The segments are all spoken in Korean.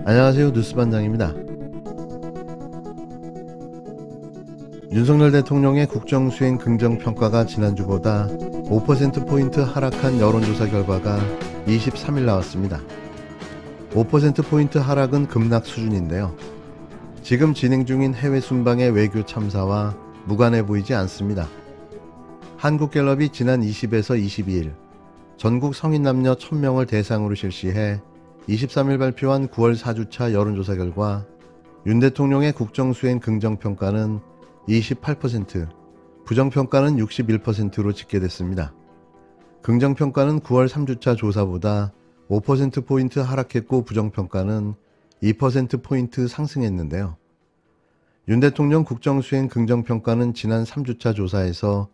안녕하세요. 뉴스반장입니다. 윤석열 대통령의 국정수행 긍정평가가 지난주보다 5%포인트 하락한 여론조사 결과가 23일 나왔습니다. 5%포인트 하락은 급락 수준인데요. 지금 진행 중인 해외 순방의 외교 참사와 무관해 보이지 않습니다. 한국갤럽이 지난 20에서 22일 전국 성인 남녀 1000명을 대상으로 실시해 23일 발표한 9월 4주차 여론조사 결과 윤 대통령의 국정수행 긍정평가는 28%, 부정평가는 61%로 집계됐습니다. 긍정평가는 9월 3주차 조사보다 5%포인트 하락했고 부정평가는 2%포인트 상승했는데요. 윤 대통령 국정수행 긍정평가는 지난 3주차 조사에서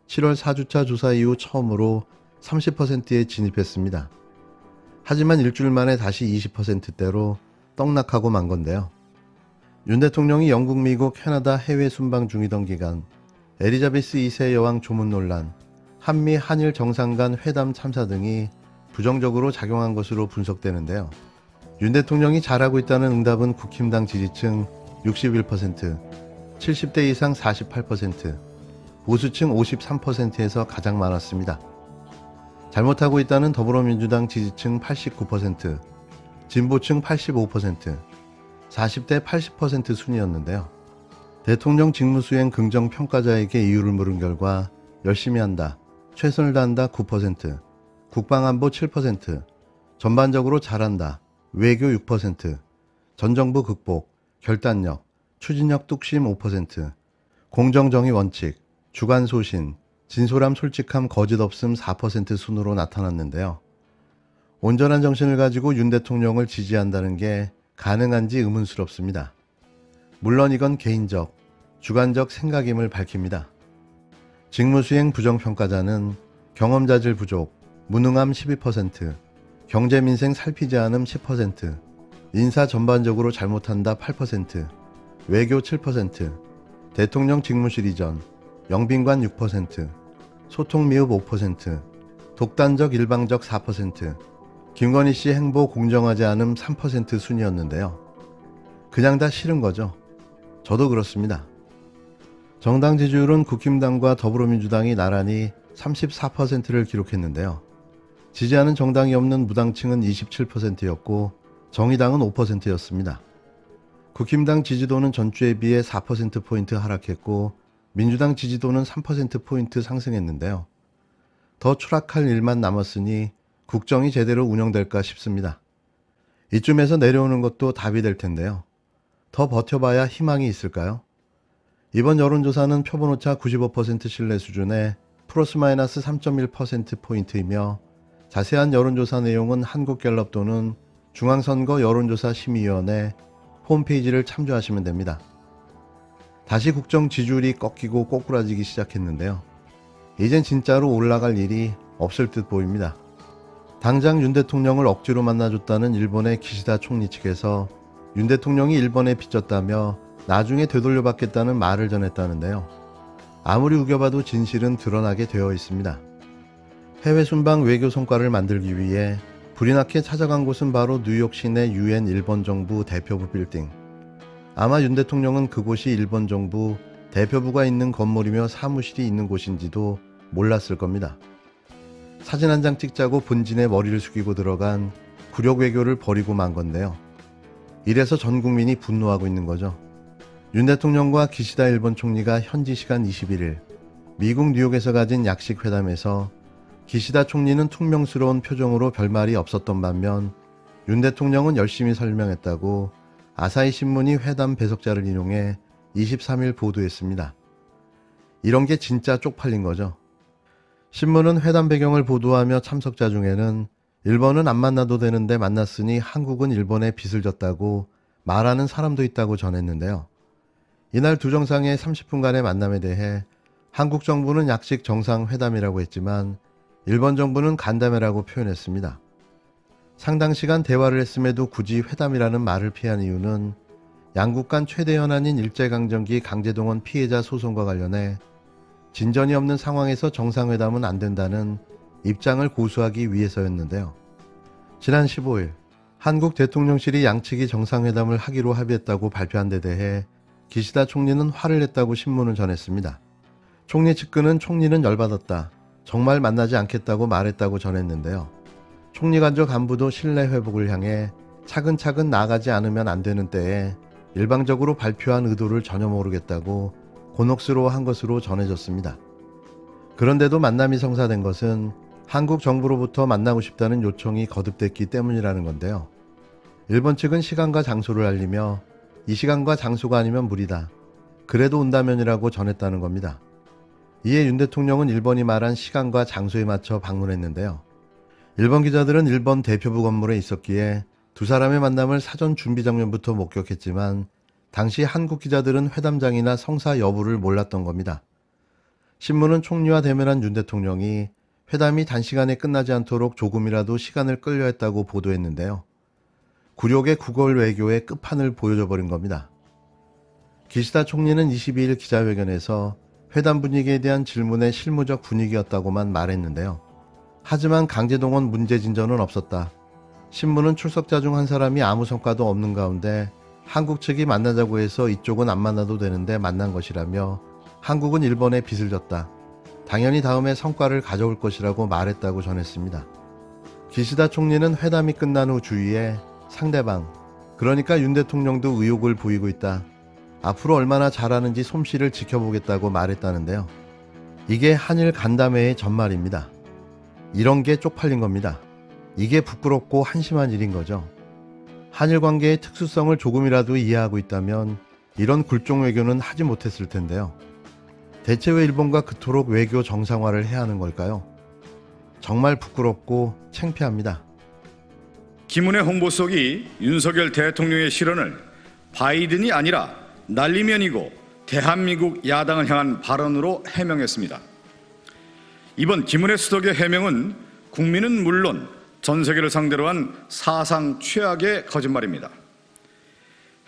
7월 4주차 조사 이후 처음으로 30%에 진입했습니다. 하지만 일주일 만에 다시 20%대로 떡락하고 만 건데요. 윤 대통령이 영국, 미국, 캐나다 해외 순방 중이던 기간 엘리자베스 2세 여왕 조문 논란, 한미 한일 정상 간 회담 참사 등이 부정적으로 작용한 것으로 분석되는데요. 윤 대통령이 잘하고 있다는 응답은 국힘당 지지층 61%, 70대 이상 48%, 보수층 53%에서 가장 많았습니다. 잘못하고 있다는 더불어민주당 지지층 89%, 진보층 85%, 40대 80% 순이었는데요. 대통령 직무수행 긍정평가자에게 이유를 물은 결과 열심히 한다, 최선을 다한다 9%, 국방안보 7%, 전반적으로 잘한다, 외교 6%, 전정부 극복, 결단력, 추진력 뚝심 5%, 공정정의 원칙, 주관소신, 진솔함 솔직함 거짓 없음 4% 순으로 나타났는데요. 온전한 정신을 가지고 윤 대통령을 지지한다는 게 가능한지 의문스럽습니다. 물론 이건 개인적, 주관적 생각임을 밝힙니다. 직무수행 부정평가자는 경험자질 부족, 무능함 12%, 경제민생 살피지 않음 10%, 인사 전반적으로 잘못한다 8%, 외교 7%, 대통령 직무실 이전, 영빈관 6%, 소통 미흡 5%, 독단적 일방적 4%, 김건희 씨 행보 공정하지 않음 3% 순이었는데요. 그냥 다 싫은 거죠. 저도 그렇습니다. 정당 지지율은 국힘당과 더불어민주당이 나란히 34%를 기록했는데요. 지지하는 정당이 없는 무당층은 27%였고 정의당은 5%였습니다. 국힘당 지지도는 전주에 비해 4%포인트 하락했고 민주당 지지도는 3%포인트 상승했는데요. 더 추락할 일만 남았으니 국정이 제대로 운영될까 싶습니다. 이쯤에서 내려오는 것도 답이 될 텐데요. 더 버텨봐야 희망이 있을까요? 이번 여론조사는 표본오차 95% 신뢰 수준의 플러스 마이너스 3.1%포인트이며 자세한 여론조사 내용은 한국갤럽 또는 중앙선거 여론조사 심의위원회 홈페이지를 참조하시면 됩니다. 다시 국정 지지율이 꺾이고 꼬꾸라지기 시작했는데요. 이젠 진짜로 올라갈 일이 없을 듯 보입니다. 당장 윤 대통령을 억지로 만나줬다는 일본의 기시다 총리 측에서 윤 대통령이 일본에 빚졌다며 나중에 되돌려받겠다는 말을 전했다는데요. 아무리 우겨봐도 진실은 드러나게 되어 있습니다. 해외 순방 외교 성과를 만들기 위해 불이 나게 찾아간 곳은 바로 뉴욕 시내 UN 일본 정부 대표부 빌딩. 아마 윤 대통령은 그곳이 일본 정부 대표부가 있는 건물이며 사무실이 있는 곳인지도 몰랐을 겁니다. 사진 한 장 찍자고 본진에 머리를 숙이고 들어간 굴욕 외교를 벌이고 만 건데요. 이래서 전 국민이 분노하고 있는 거죠. 윤 대통령과 기시다 일본 총리가 현지 시간 21일 미국 뉴욕에서 가진 약식 회담에서 기시다 총리는 퉁명스러운 표정으로 별말이 없었던 반면 윤 대통령은 열심히 설명했다고 아사히 신문이 회담 배석자를 인용해 23일 보도했습니다. 이런 게 진짜 쪽팔린 거죠. 신문은 회담 배경을 보도하며 참석자 중에는 일본은 안 만나도 되는데 만났으니 한국은 일본에 빚을 졌다고 말하는 사람도 있다고 전했는데요. 이날 두 정상의 30분간의 만남에 대해 한국 정부는 약식 정상회담이라고 했지만 일본 정부는 간담회라고 표현했습니다. 상당 시간 대화를 했음에도 굳이 회담이라는 말을 피한 이유는 양국 간 최대 현안인 일제강점기 강제동원 피해자 소송과 관련해 진전이 없는 상황에서 정상회담은 안 된다는 입장을 고수하기 위해서였는데요. 지난 15일 한국 대통령실이 양측이 정상회담을 하기로 합의했다고 발표한 데 대해 기시다 총리는 화를 냈다고 신문을 전했습니다. 총리 측근은 총리는 열받았다. 정말 만나지 않겠다고 말했다고 전했는데요. 총리 관저 간부도 신뢰 회복을 향해 차근차근 나아가지 않으면 안 되는 때에 일방적으로 발표한 의도를 전혀 모르겠다고 곤혹스러워한 것으로 전해졌습니다. 그런데도 만남이 성사된 것은 한국 정부로부터 만나고 싶다는 요청이 거듭됐기 때문이라는 건데요. 일본 측은 시간과 장소를 알리며 이 시간과 장소가 아니면 무리다. 그래도 온다면이라고 전했다는 겁니다. 이에 윤 대통령은 일본이 말한 시간과 장소에 맞춰 방문했는데요. 일본 기자들은 일본 대표부 건물에 있었기에 두 사람의 만남을 사전 준비 장면부터 목격했지만 당시 한국 기자들은 회담장이나 성사 여부를 몰랐던 겁니다. 신문은 총리와 대면한 윤 대통령이 회담이 단시간에 끝나지 않도록 조금이라도 시간을 끌려 했다고 보도했는데요. 굴욕의 구걸 외교의 끝판을 보여줘 버린 겁니다. 기시다 총리는 22일 기자회견에서 회담 분위기에 대한 질문의 실무적 분위기였다고만 말했는데요. 하지만 강제동원 문제 진전은 없었다. 신문은 출석자 중 한 사람이 아무 성과도 없는 가운데 한국 측이 만나자고 해서 이쪽은 안 만나도 되는데 만난 것이라며 한국은 일본에 빚을 졌다. 당연히 다음에 성과를 가져올 것이라고 말했다고 전했습니다. 기시다 총리는 회담이 끝난 후 주위에 상대방, 그러니까 윤 대통령도 의욕을 보이고 있다. 앞으로 얼마나 잘하는지 솜씨를 지켜보겠다고 말했다는데요. 이게 한일 간담회의 전말입니다. 이런 게 쪽팔린 겁니다. 이게 부끄럽고 한심한 일인 거죠. 한일 관계의 특수성을 조금이라도 이해하고 있다면 이런 굴종 외교는 하지 못했을 텐데요. 대체 왜 일본과 그토록 외교 정상화를 해야 하는 걸까요? 정말 부끄럽고 창피합니다. 김은혜 홍보석이 윤석열 대통령의 실언을 바이든이 아니라 날리면이고 대한민국 야당을 향한 발언으로 해명했습니다. 이번 김은혜 수석의 해명은 국민은 물론 전 세계를 상대로 한 사상 최악의 거짓말입니다.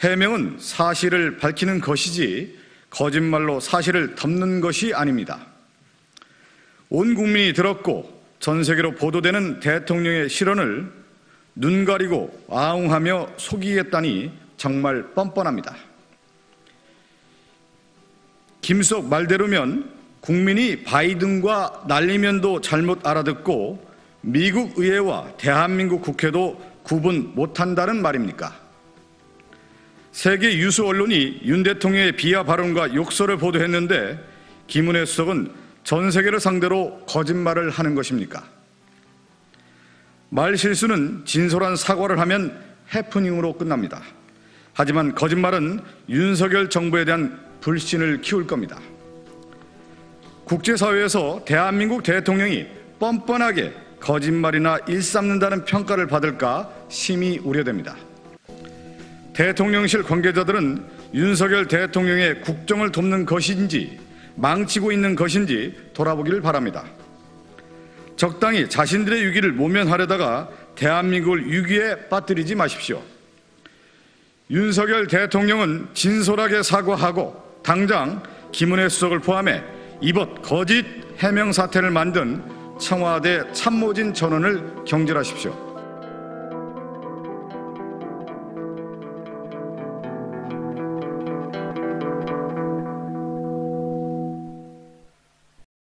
해명은 사실을 밝히는 것이지 거짓말로 사실을 덮는 것이 아닙니다. 온 국민이 들었고 전 세계로 보도되는 대통령의 실언을 눈 가리고 아웅하며 속이겠다니 정말 뻔뻔합니다. 김수석 말대로면 국민이 바이든과 날리면도 잘못 알아듣고 미국 의회와 대한민국 국회도 구분 못한다는 말입니까? 세계 유수 언론이 윤 대통령의 비하 발언과 욕설을 보도했는데 김은혜 수석은 전 세계를 상대로 거짓말을 하는 것입니까? 말 실수는 진솔한 사과를 하면 해프닝으로 끝납니다. 하지만 거짓말은 윤석열 정부에 대한 불신을 키울 겁니다. 국제사회에서 대한민국 대통령이 뻔뻔하게 거짓말이나 일삼는다는 평가를 받을까 심히 우려됩니다. 대통령실 관계자들은 윤석열 대통령의 국정을 돕는 것인지 망치고 있는 것인지 돌아보기를 바랍니다. 적당히 자신들의 위기를 모면하려다가 대한민국을 위기에 빠뜨리지 마십시오. 윤석열 대통령은 진솔하게 사과하고 당장 김은혜 수석을 포함해 이번 거짓 해명 사태를 만든 청와대 참모진 전원을 경질하십시오.